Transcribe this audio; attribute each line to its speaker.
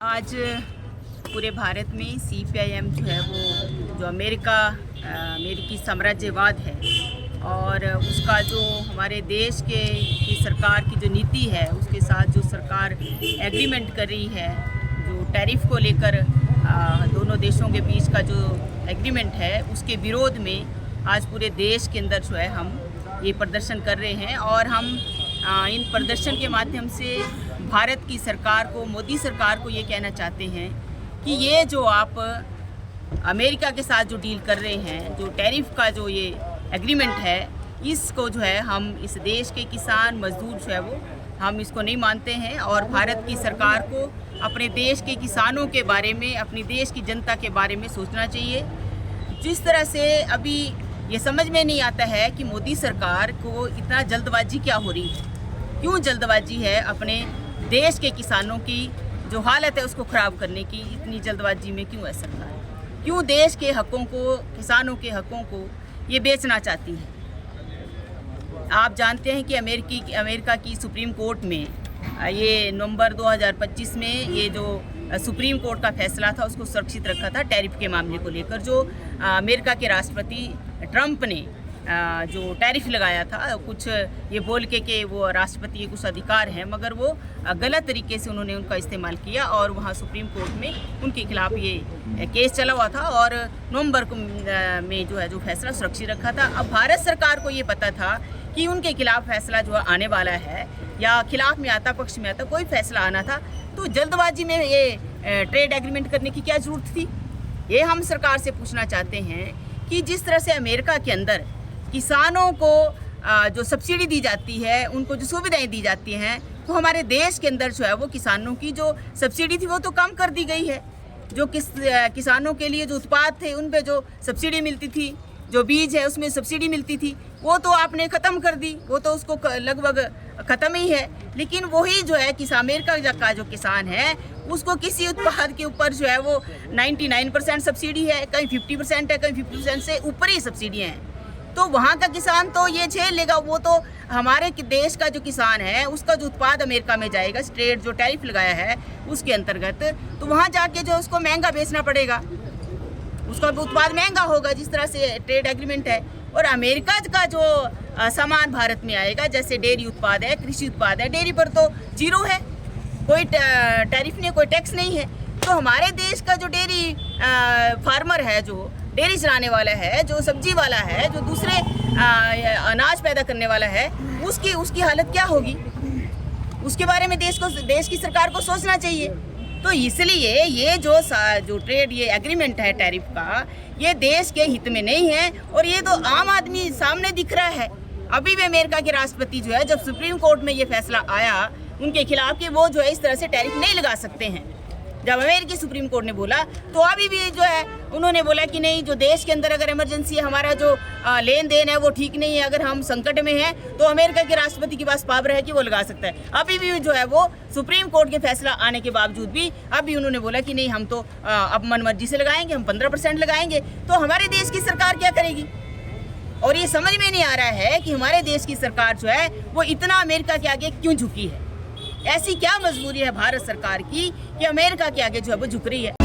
Speaker 1: आज पूरे भारत में CPIM जो है वो जो अमेरिकी साम्राज्यवाद है और उसका जो हमारे देश की सरकार की जो नीति है उसके साथ जो सरकार एग्रीमेंट कर रही है, जो टैरिफ को लेकर दोनों देशों के बीच का जो एग्रीमेंट है उसके विरोध में आज पूरे देश के अंदर जो है हम ये प्रदर्शन कर रहे हैं। और हम इन प्रदर्शन के माध्यम से भारत की सरकार को, मोदी सरकार को ये कहना चाहते हैं कि ये जो आप अमेरिका के साथ जो डील कर रहे हैं, जो टैरिफ का जो ये एग्रीमेंट है, इसको जो है हम इस देश के किसान मजदूर जो है वो हम इसको नहीं मानते हैं। और भारत की सरकार को अपने देश के किसानों के बारे में, अपनी देश की जनता के बारे में सोचना चाहिए। जिस तरह से अभी ये समझ में नहीं आता है कि मोदी सरकार को इतना जल्दबाजी क्या हो रही है, क्यों जल्दबाजी है अपने देश के किसानों की जो हालत है उसको ख़राब करने की, इतनी जल्दबाजी में क्यों है सरकार, क्यों देश के हकों को, किसानों के हकों को ये बेचना चाहती है। आप जानते हैं कि अमेरिका की सुप्रीम कोर्ट में ये नवंबर 2025 में ये जो सुप्रीम कोर्ट का फैसला था उसको सुरक्षित रखा था टैरिफ के मामले को लेकर। जो अमेरिका के राष्ट्रपति ट्रंप ने जो टैरिफ लगाया था, कुछ ये बोल के कि वो राष्ट्रपति के कुछ अधिकार हैं, मगर वो गलत तरीके से उन्होंने उनका इस्तेमाल किया और वहाँ सुप्रीम कोर्ट में उनके खिलाफ ये केस चला हुआ था और नवंबर में जो है जो फैसला सुरक्षित रखा था। अब भारत सरकार को ये पता था कि उनके खिलाफ फैसला जो आने वाला है या खिलाफ में आता, पक्ष में आता, कोई फैसला आना था, तो जल्दबाजी में ये ट्रेड एग्रीमेंट करने की क्या ज़रूरत थी। ये हम सरकार से पूछना चाहते हैं कि जिस तरह से अमेरिका के अंदर किसानों को जो सब्सिडी दी जाती है, उनको जो सुविधाएं दी जाती हैं, तो हमारे देश के अंदर जो है वो किसानों की जो सब्सिडी थी वो तो कम कर दी गई है। जो किसानों के लिए जो उत्पाद थे उन पे जो सब्सिडी मिलती थी, जो बीज है उसमें सब्सिडी मिलती थी, वो तो आपने ख़त्म कर दी, वो तो उसको लगभग ख़त्म ही है। लेकिन वही जो है अमेरिका का जो किसान है उसको किसी उत्पाद के ऊपर जो है वो 99% सब्सिडी है, कहीं 50% है, कहीं 50% से ऊपर ही सब्सिडियाँ हैं। तो वहाँ का किसान तो ये झेल लेगा, वो तो हमारे देश का जो किसान है उसका जो उत्पाद अमेरिका में जाएगा, स्ट्रेट जो टैरिफ लगाया है उसके अंतर्गत, तो वहाँ जाके जो उसको महंगा बेचना पड़ेगा, उसका उत्पाद महंगा होगा जिस तरह से ट्रेड एग्रीमेंट है। और अमेरिका का जो सामान भारत में आएगा, जैसे डेयरी उत्पाद है, कृषि उत्पाद है, डेयरी पर तो जीरो है, कोई टैरिफ नहीं, कोई टैक्स नहीं है। तो हमारे देश का जो डेयरी फार्मर है, जो डेयरी चलाने वाला है, जो सब्जी वाला है, जो दूसरे अनाज पैदा करने वाला है, उसकी हालत क्या होगी, उसके बारे में देश की सरकार को सोचना चाहिए। तो इसलिए ये जो ट्रेड ये एग्रीमेंट है टैरिफ का, ये देश के हित में नहीं है और ये तो आम आदमी सामने दिख रहा है। अभी भी अमेरिका के राष्ट्रपति जो है, जब सुप्रीम कोर्ट में ये फैसला आया उनके खिलाफ कि वो जो है इस तरह से टैरिफ नहीं लगा सकते हैं, जब अमेरिकी सुप्रीम कोर्ट ने बोला, तो अभी भी जो है उन्होंने बोला कि नहीं, जो देश के अंदर अगर इमरजेंसी है, हमारा जो लेन देन है वो ठीक नहीं है, अगर हम संकट में हैं तो अमेरिका के राष्ट्रपति के पास पावर है कि वो लगा सकता है। अभी भी जो है वो सुप्रीम कोर्ट के फैसला आने के बावजूद भी अभी उन्होंने बोला कि नहीं, हम तो अब मनमर्जी से लगाएंगे, हम 15% लगाएंगे। तो हमारे देश की सरकार क्या करेगी? और ये समझ में नहीं आ रहा है कि हमारे देश की सरकार जो है वो इतना अमेरिका के आगे क्यों झुकी है। ऐसी क्या मजबूरी है भारत सरकार की कि अमेरिका के आगे जो है वो झुक रही है।